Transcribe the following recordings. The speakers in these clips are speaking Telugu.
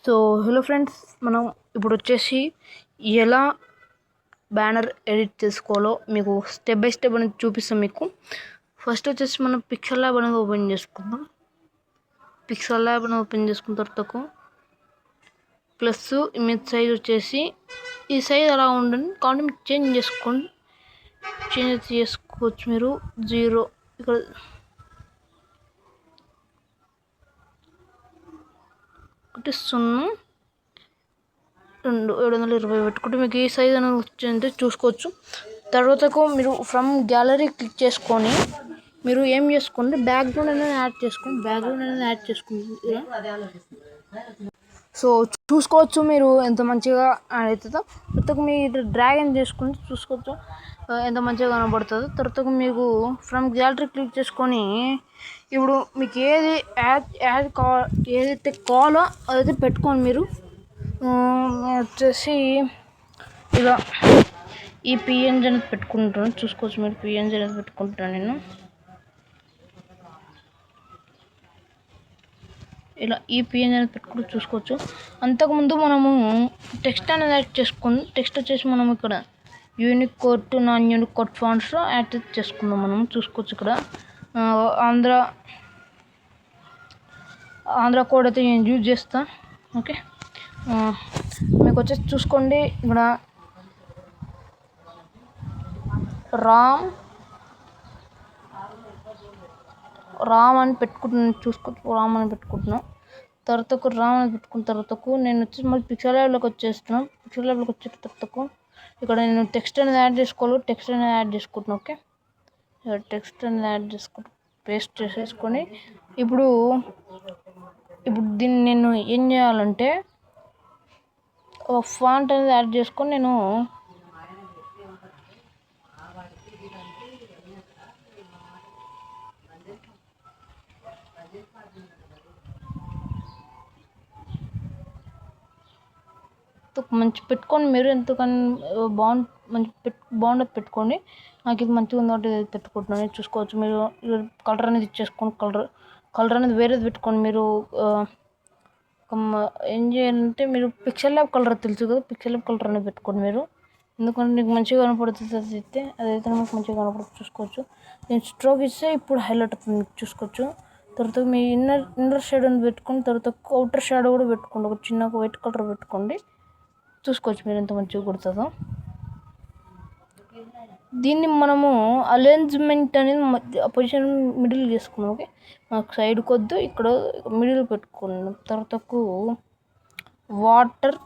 సో హలో ఫ్రెండ్స్, మనం ఇప్పుడు వచ్చేసి ఎలా బ్యానర్ ఎడిట్ చేసుకోవాలో మీకు స్టెప్ బై స్టెప్ అనేది చూపిస్తాం మీకు. ఫస్ట్ వచ్చేసి మనం పిక్సెల్ ల్యాబ్ అనేది ఓపెన్ చేసుకుందాం. పిక్సెల్ ల్యాబ్ అనేది ఓపెన్ చేసుకున్న తర్వాత ప్లస్ ఇమేజ్ సైజ్ వచ్చేసి ఈ సైజ్ అలా ఉండండి, కాబట్టి మీరు చేంజ్ చేసుకోండి. చేంజ్ చేసుకోవచ్చు మీరు 0 ఇక్కడ ఒకటి 0 2 720 పెట్టుకుంటే మీకు ఈ సైజ్ అనేది వచ్చిందంటే చూసుకోవచ్చు. తర్వాతకు మీరు ఫ్రమ్ గ్యాలరీ క్లిక్ చేసుకొని మీరు ఏం చేసుకోండి, బ్యాక్గ్రౌండ్ అనేది యాడ్ చేసుకుంది. సో చూసుకోవచ్చు మీరు ఎంత మంచిగా యాడ్ అవుతుందో. తర్వాత మీరు డ్రాగన్ చేసుకుని చూసుకోవచ్చు ఎంత మంచిగా కనబడుతుందో. తర్వాత మీకు ఫ్రమ్ గ్యాలరీ క్లిక్ చేసుకొని ఇప్పుడు మీకు ఏదైతే కావాలో అదైతే పెట్టుకోండి. మీరు వచ్చేసి ఇలా ఈ పిఎన్జీ అనేది పెట్టుకుంటాను, చూసుకోవచ్చు. మీరు పిఎన్జీ అనేది పెట్టుకుంటాను నేను ఇలా ఈ పిఎన్జీ అనేది పెట్టుకుంటూ చూసుకోవచ్చు. అంతకుముందు మనము టెక్స్ట్ అనేది యాడ్ చేసుకుని టెక్స్ట్ వచ్చేసి మనం ఇక్కడ Unicode to non Unicode fonts add చేసుకుందాం. మనం చూసుకోవచ్చు ఇక్కడ ఆంధ్ర కోడ్ అయితే నేను యూజ్ చేస్తాను. ఓకే, మీకు వచ్చేసి చూసుకోండి ఇక్కడ రామ్ అని పెట్టుకుంటున్నాను. చూసుకోవచ్చు, రామ్ అని పెట్టుకుంటున్నాను. తర్వాతకు రామ్ అని పెట్టుకున్న తర్వాతకు నేను వచ్చేసి మళ్ళీ పిక్సెల్ ల్యాబ్లోకి వచ్చేస్తున్నాను. పిక్సెల్ ల్యాబ్లోకి వచ్చే తర్వాతకు ఇక్కడ నేను టెక్స్ట్ అనేది యాడ్ చేసుకోవాలి. టెక్స్ట్ అనేది యాడ్ చేసుకుంటున్నాను. ఓకే, టెక్స్ట్ అనేది యాడ్ చేసుకుంటూ పేస్ట్ చేసేసుకొని ఇప్పుడు దీన్ని నేను ఏం చేయాలంటే ఒక ఫాంట్ అనేది యాడ్ చేసుకొని నేను మంచి పెట్టుకోండి. మీరు ఎంతకని బాగుండదు పెట్టుకోండి. నాకు ఇది మంచిగా ఉందంటే ఇది పెట్టుకుంటున్నాను. చూసుకోవచ్చు, మీరు కలర్ అనేది ఇచ్చేసుకోండి. కలర్ అనేది వేరేది పెట్టుకోండి. మీరు ఏం చేయాలంటే మీరు పిక్సెల్ ల్యాబ్ కలర్ తెలుసు కదా, పిక్సెల్ ల్యాబ్ కలర్ అనేది పెట్టుకోండి మీరు. ఎందుకంటే మీకు మంచిగా కనపడుతుంది. అదైతే మీకు మంచిగా కనపడుతుంది. చూసుకోవచ్చు, నేను స్ట్రోక్ ఇస్తే ఇప్పుడు హైలైట్ అవుతుంది. మీకు చూసుకోవచ్చు. తర్వాత మీ ఇన్నర్ షేడ్ అని పెట్టుకోండి. తర్వాత అవుటర్ షాడో కూడా పెట్టుకోండి. ఒక చిన్న వైట్ కలర్ పెట్టుకోండి. చూసుకోవచ్చు మీరు ఎంత మంచిగా కుడుతుందో. దీన్ని మనము అలైన్మెంట్ అనేది పొజిషన్ మిడిల్ చేసుకున్నాం. ఓకే, మాకు సైడ్ కొద్దు ఇక్కడ మిడిల్ పెట్టుకున్నాం. తర్వాతకు వాటర్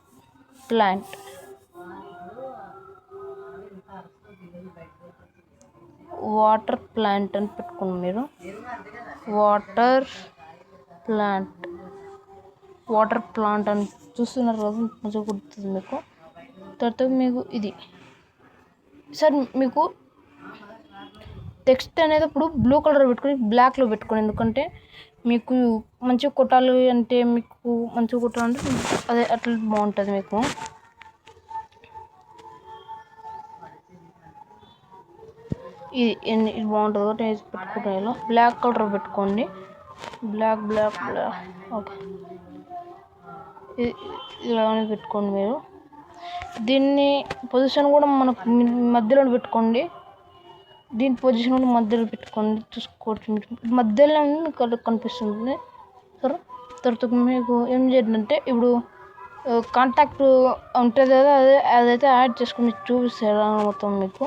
ప్లాంట్ అని పెట్టుకున్నాం. మీరు వాటర్ ప్లాంట్ అని చూస్తున్నారు కదా, మంచిగా కుడుతుంది మీకు. తర్వాత మీకు ఇది సార్ మీకు టెక్స్ట్ అనేది ఇప్పుడు బ్లూ కలర్ పెట్టుకొని బ్లాక్లో పెట్టుకోండి. ఎందుకంటే మీకు మంచిగా కొట్టాలి అంటే అదే అట్లా బాగుంటుంది మీకు. ఇది బాగుంటుంది కాబట్టి పెట్టుకుంటాను. బ్లాక్ కలర్ పెట్టుకోండి. బ్లాక్ ఓకే, ఇలా పెట్టుకోండి మీరు. దీన్ని పొజిషన్ కూడా మనకు మధ్యలో పెట్టుకోండి. దీని పొజిషన్ కూడా మధ్యలో పెట్టుకోండి. చూసుకోవచ్చు, మధ్యలో మీకు కనిపిస్తుంది. సరే, తర్వాత మీకు ఏం చేయాలంటే ఇప్పుడు కాంటాక్ట్ ఉంటుంది కదా, అదైతే యాడ్ చేసుకుని చూపిస్తారు మొత్తం మీకు.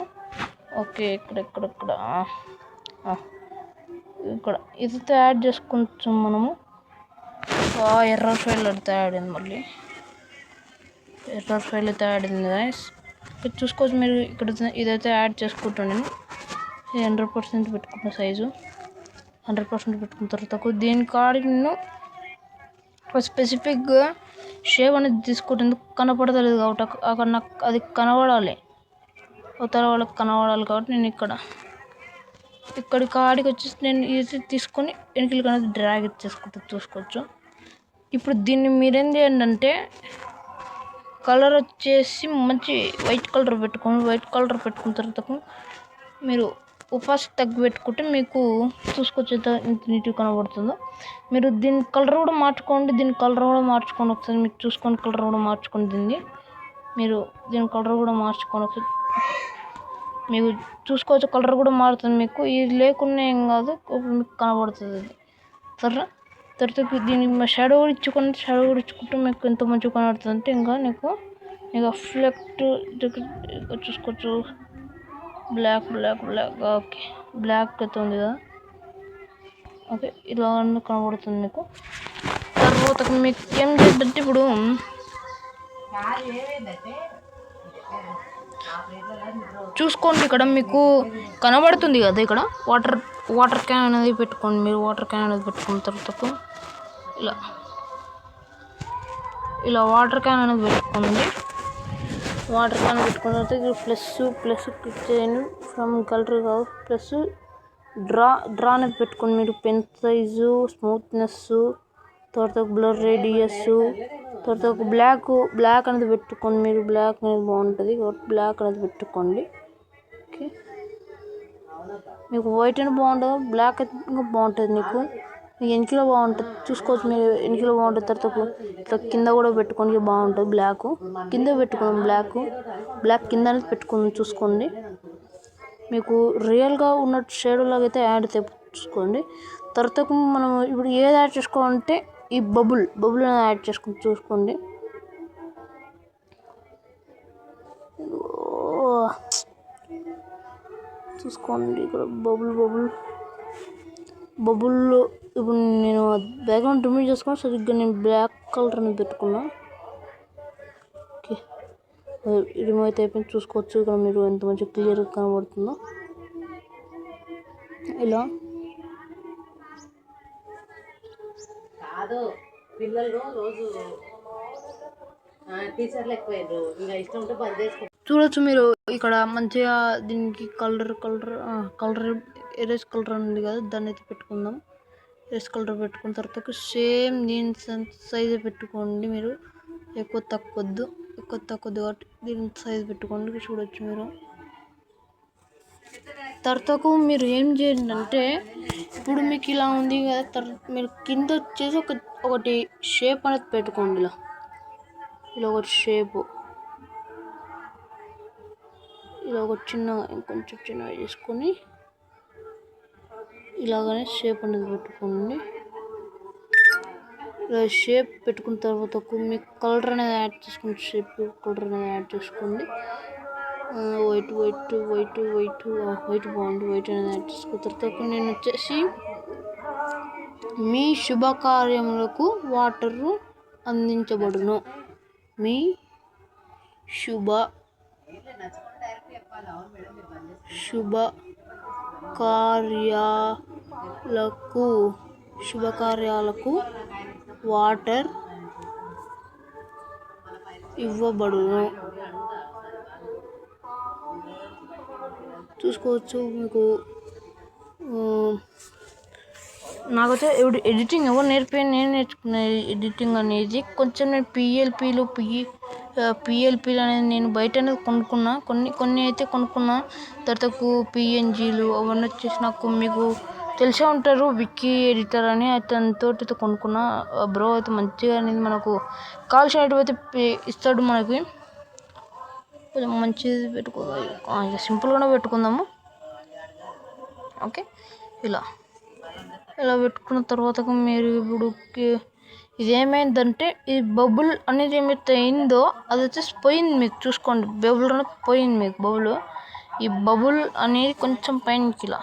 ఓకే, ఇక్కడ ఇదైతే యాడ్ చేసుకుంటాం మనము. ఎర్రర్ ఫైల్ అయితే యాడ్ అయింది. మళ్ళీ ఎర్రర్ ఫైల్ అయితే యాడ్ అయింది గైస్. చూసుకోవచ్చు మీరు ఇక్కడ ఇదైతే యాడ్ చేసుకుంటాను. నేను 100% పెట్టుకున్న సైజు 100% పెట్టుకున్న తర్వాత దీని కాడికి నేను ఒక స్పెసిఫిక్గా షేప్ అనేది తీసుకుంటే ఎందుకు కనపడతలేదు కాబట్టి అక్కడ నాకు అది కనబడాలి, అవతల వాళ్ళకి కనబడాలి కాబట్టి నేను ఇక్కడి కాడికి వచ్చేసి నేను ఇది తీసుకొని వెనకలికి అనేది డ్రాగ్ ఇచ్చేసుకుంటా. చూసుకోవచ్చు. ఇప్పుడు దీన్ని మీరేం చేయండి అంటే కలర్ వచ్చేసి మంచి వైట్ కలర్ పెట్టుకోండి. వైట్ కలర్ పెట్టుకున్న తర్వాత మీరు ఒపాసిటీ తగ్గి పెట్టుకుంటే మీకు చూసుకోవచ్చు ఎంత నీట్గా కనబడుతుందో. మీరు దీని కలర్ కూడా మార్చుకోండి, ఒకసారి మీకు చూసుకోండి. కలర్ కూడా మార్చుకోండి, మీరు దీని కలర్ కూడా మార్చుకొని ఒకసారి మీకు చూసుకోవచ్చు. కలర్ కూడా మారుతుంది మీకు. ఇది లేకున్నా ఏం కాదు, మీకు కనబడుతుంది అది. తర్వాత దీనికి షాడో కూడా ఇచ్చుకుంటే మీకు ఎంత మంచిగా కనబడుతుంది అంటే ఇంకా మీకు ఫ్లెక్ట్ చూసుకోవచ్చు. బ్లాక్ ఓకే, బ్లాక్ అయితే ఉంది కదా, ఓకే ఇలా కనబడుతుంది మీకు. తర్వాత మీకు ఏం చేద్దంటే ఇప్పుడు చూసుకోండి, ఇక్కడ మీకు కనబడుతుంది కదా, ఇక్కడ వాటర్ క్యాన్ అనేది పెట్టుకోండి. మీరు వాటర్ క్యాన్ అనేది పెట్టుకున్న తర్వాత ఇలా వాటర్ క్యాన్ అనేది పెట్టుకోండి. వాటర్ క్యాన్ పెట్టుకున్న తర్వాత ఇక్కడ ప్లస్ క్లిక్ చేయండి. ఫ్రమ్ కలర్ కాదు, ప్లస్ డ్రా అనేది పెట్టుకోండి. మీరు పెన్ సైజు, స్మూత్నెస్, తర్వాత బ్లర్ రేడియస్, తర్వాత ఒక బ్లాక్ అనేది పెట్టుకోండి. మీరు బ్లాక్ అనేది బాగుంటుంది కాబట్టి బ్లాక్ అనేది పెట్టుకోండి. ఓకే, మీకు వైట్ అని బాగుంటుంది, బ్లాక్ అయితే ఇంకా బాగుంటుంది. మీకు ఎనికిలో బాగుంటుంది, చూసుకోవచ్చు. మీరు ఎనికిలో బాగుంటుంది. తర్వాత ఇట్లా కింద కూడా పెట్టుకోండి, బాగుంటుంది. బ్లాక్ కింద పెట్టుకుందాం, బ్లాక్ కింద అనేది పెట్టుకుందాం. చూసుకోండి, మీకు రియల్గా ఉన్నట్టు షేడో లాగా అయితే యాడ్ చూసుకోండి. తర్వాత మనం ఇప్పుడు ఏది యాడ్ చేసుకోవాలంటే ఈ బబుల్ అనేది యాడ్ చేసుకుని చూసుకోండి. ఇక్కడ బబుల్ ఇప్పుడు నేను బ్యాక్గ్రౌండ్ రిమూవ్ చేసుకున్నా. సరిగ్గా నేను బ్లాక్ కలర్ అనేది పెట్టుకున్నా. ఓకే, రిమూవ్ అయితే అయిపోయింది. చూసుకోవచ్చు ఇక్కడ మీరు ఎంత మంచిగా క్లియర్గా కనబడుతుందో. ఇలా పిల్లలు రోజు టీచర్లు ఎక్కువైండ్రు, ఇంకా ఇష్టం ఉంటే బంద్ చేసుకో. చూడొచ్చు మీరు ఇక్కడ మంచిగా దీనికి కలర్ ఎరేస్ కలర్ ఉంది కదా, దాన్ని అయితే పెట్టుకుందాం. ఎరేస్ కలర్ పెట్టుకున్న తర్వాత సేమ్ దీని సైజు పెట్టుకోండి. మీరు ఎక్కువ తక్కువద్దు కాబట్టి దీని సైజు పెట్టుకోండి. చూడొచ్చు మీరు. తర్వాత మీరు ఏం చేయండి అంటే ఇప్పుడు మీకు ఇలా ఉంది కదా, తర్వాత మీరు కింద వచ్చేసి ఒకటి షేప్ అనేది పెట్టుకోండి. ఇలా ఒకటి షేపు, ఇలా ఒక కొంచెం చిన్నగా చేసుకొని ఇలాగనే షేప్ అనేది పెట్టుకోండి. ఇలా షేప్ పెట్టుకున్న తర్వాత మీకు కలర్ అనేది యాడ్ చేసుకోండి. షేప్ కలర్ అనేది యాడ్ చేసుకోండి. వైట్ బాగుంది. వైట్ అనేది యాడ్ చేసుకున్న తర్వాత నేను వచ్చేసి మీ శుభకార్యములకు వాటరు అందించబడును. మీ శుభకార్యాలకు వాటర్ ఇవ్వబడును. చూసుకోవచ్చు. మీకు నాకైతే ఎడిటింగ్ ఎవరు నేర్పాను, నేను నేర్చుకున్న ఎడిటింగ్ అనేది. కొంచెం నేను పిఎల్పీలు అనేది నేను బయట అనేది కొనుక్కున్నా. కొన్ని అయితే కొనుక్కున్నా. తర్వాత పిఎన్జీలు అవన్నీ వచ్చేసి నాకు మీకు తెలిసే ఉంటారు, విక్కీ ఎడిటర్ అని అతనితో అయితే కొనుక్కున్నా. బ్రో అయితే మంచిగా అనేది మనకు కావాల్సినవి అయితే ఇస్తాడు. మనకి కొంచెం మంచిది పెట్టుకుందాం, సింపుల్గానే పెట్టుకుందాము. ఓకే, ఇలా పెట్టుకున్న తర్వాత మీరు ఇప్పుడు ఇదేమైందంటే ఈ బబుల్ అనేది ఏమైతే అయిందో అది వచ్చేసి పోయింది. మీకు చూసుకోండి, బబుల్ అనేది పోయింది. మీకు ఈ బబుల్ అనేది కొంచెం పైనకి ఇలా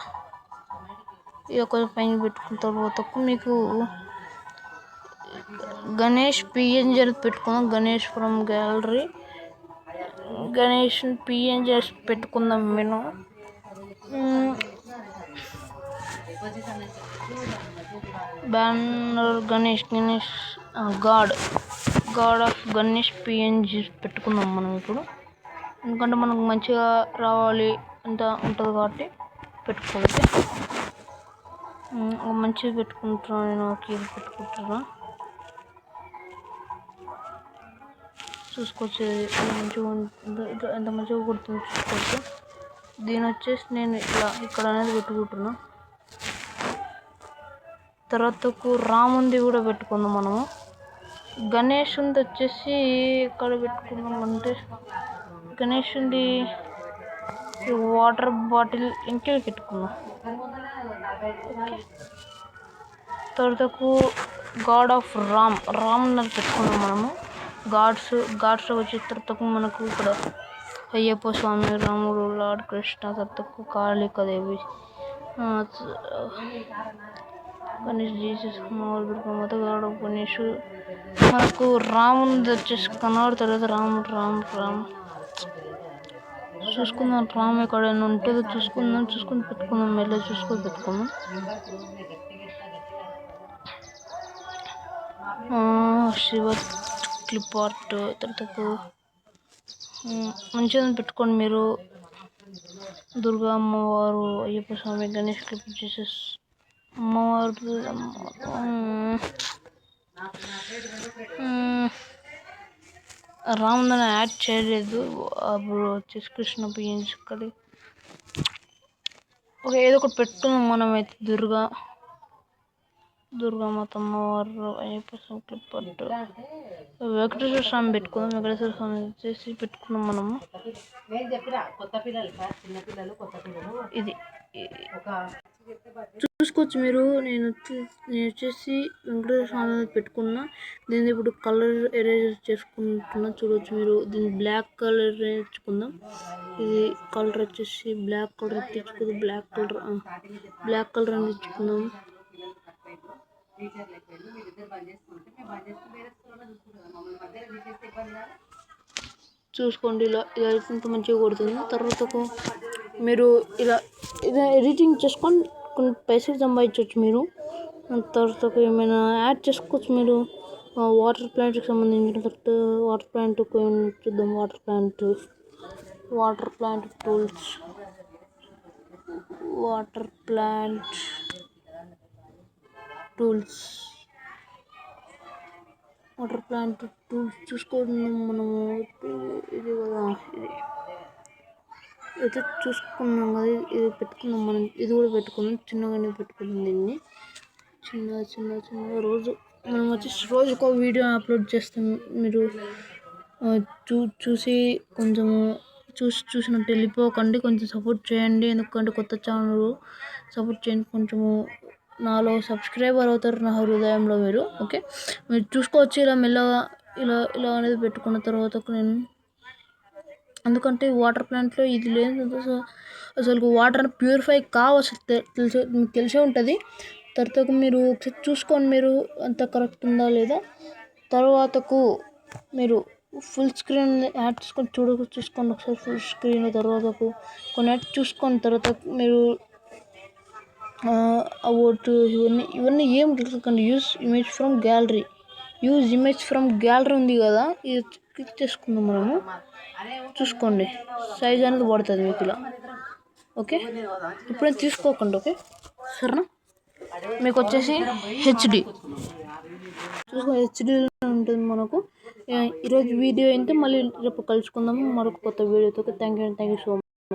కొంచెం పైన పెట్టుకున్న తర్వాత మీకు గణేష్ పిఎన్జీ అనేది పెట్టుకుందాం. Ganesh from gallery, Ganesh PNG పెట్టుకుందాం. నేను banner Ganesh God of Ganesh PNG పెట్టుకుందాం మనం ఇప్పుడు. ఎందుకంటే మనకు మంచిగా రావాలి అంత ఉంటుంది కాబట్టి పెట్టుకోవాలి. మంచిగా పెట్టుకుంటున్నాను నేను, ఇది పెట్టుకుంటున్నా. చూసుకోవచ్చు ఎంత మంచిగా కుడుతుంది చూసుకోవచ్చు. దీని వచ్చేసి నేను ఇక్కడ అనేది పెట్టుకుంటున్నా. తర్వాతకు రాముంది కూడా పెట్టుకుందాం మనము. గణేషుంది వచ్చేసి ఎక్కడ పెట్టుకున్నామంటే గణేషుంది వాటర్ బాటిల్ ఇంకే పెట్టుకున్నాం. తర్వాతకు గాడ్ ఆఫ్ రామ్ అన్నది పెట్టుకున్నాం మనము. గాడ్స్ వచ్చే తర్వాతకు మనకు ఇక్కడ అయ్యప్ప స్వామి, రాముడు, లార్డ్ కృష్ణ, తర్వాతకు Kalikadevi, Ganesh, Jesus, Durgamata, god of Ganesh. మనకు రాముంది వచ్చేసి కనబడు. తర్వాత రామ్ చూసుకుందాం. రామ్ ఎక్కడైనా ఉంటుందో చూసుకొని పెట్టుకుందాం. మెల్ల చూసుకొని పెట్టుకుందాం. శివ క్లిప్ ఆర్ట్ తర్వాతకు మంచిగా పెట్టుకోండి మీరు. దుర్గా అమ్మవారు, అయ్యప్ప స్వామి, గణేష్ క్లిప్, జీసస్ అమ్మవారు. రాముందని యాడ్ చేయలేదు. అప్పుడు వచ్చేసి కృష్ణ బియ్యంస్ ఇక్కడ ఏదో ఒకటి పెట్టుకున్నాం మనమైతే. దుర్గామాత అమ్మవారు, అయ్యప్ప స్వామి క్లిప్ ఆర్ట్, వెంకటేశ్వర స్వామి పెట్టుకుందాం. వెంకటేశ్వర స్వామి వచ్చేసి పెట్టుకున్నాం మనము. ఇది చూసుకోవచ్చు మీరు. నేను వచ్చేసి వెంకటేశ్వర స్వామి పెట్టుకున్నా. దీన్ని ఇప్పుడు కలర్ ఎరేజర్ చేసుకుంటున్నా. చూడవచ్చు మీరు. దీన్ని బ్లాక్ కలర్ ఎంచుకుందాం. ఇది కలర్ వచ్చేసి బ్లాక్ కలర్ తెచ్చుకుందాం. బ్లాక్ కలర్ అని తెచ్చుకుందాం. చూసుకోండి. ఇలా అయితే మంచిగా కొడుతుంది. తర్వాతకు మీరు ఇలా ఎడిటింగ్ చేసుకొని కొన్ని పైసలు సంపాదించవచ్చు మీరు. తర్వాత ఏమైనా యాడ్ చేసుకోవచ్చు మీరు. వాటర్ ప్లాంట్కి సంబంధించిన తర్వాత వాటర్ ప్లాంట్ చూద్దాం. వాటర్ ప్లాంట్ టూల్స్, చూసుకుందాం మనము. ఇది కదా, ఇది అయితే చూసుకున్నాం కదా. ఇది పెట్టుకున్నాం మనం. ఇది కూడా పెట్టుకున్నాం. చిన్నగానే పెట్టుకున్నాం దీన్ని. చిన్న రోజు మనం వచ్చేసి రోజుకో వీడియో అప్లోడ్ చేస్తాం. మీరు చూసి కొంచెము చూసినట్టు వెళ్ళిపోకండి. కొంచెం సపోర్ట్ చేయండి. ఎందుకంటే కొత్త ఛానల్ సపోర్ట్ చేయండి. కొంచెము నాలో సబ్స్క్రైబర్ అవుతారు నా హృదయంలో మీరు. ఓకే, మీరు చూసుకోవచ్చు. ఇలా మెల్లగా ఇలా అనేది పెట్టుకున్న తర్వాత నేను, ఎందుకంటే వాటర్ ప్లాంట్లో ఇది లేదు. అసలు వాటర్ ప్యూరిఫై కావు అసలు మీకు తెలిసే ఉంటుంది. తర్వాత మీరు చూసుకోండి మీరు అంత కరెక్ట్ ఉందా లేదా. తర్వాతకు మీరు ఫుల్ స్క్రీన్ యాడ్ చేసుకొని చూసుకోండి ఒకసారి. ఫుల్ స్క్రీన్ తర్వాతకు కొన్ని యాడ్ చూసుకొని తర్వాత మీరు అబౌట్ ఇవన్నీ ఏం తెలుసుకోండి. యూజ్ ఇమేజ్ ఫ్రమ్ గ్యాలరీ ఉంది కదా, ఇది క్లిక్ చేసుకుందాం మనము. చూసుకోండి సైజ్ అనేది పడుతుంది మీకు ఇలా. ఓకే, ఇప్పుడే తీసుకోకండి. ఓకే సరేనా. మీకు వచ్చేసి హెచ్డి ఉంటుంది మనకు. ఈరోజు వీడియో అయితే మళ్ళీ రేపు కలుసుకుందాము మరొక కొత్త వీడియోతో. Thank you so much.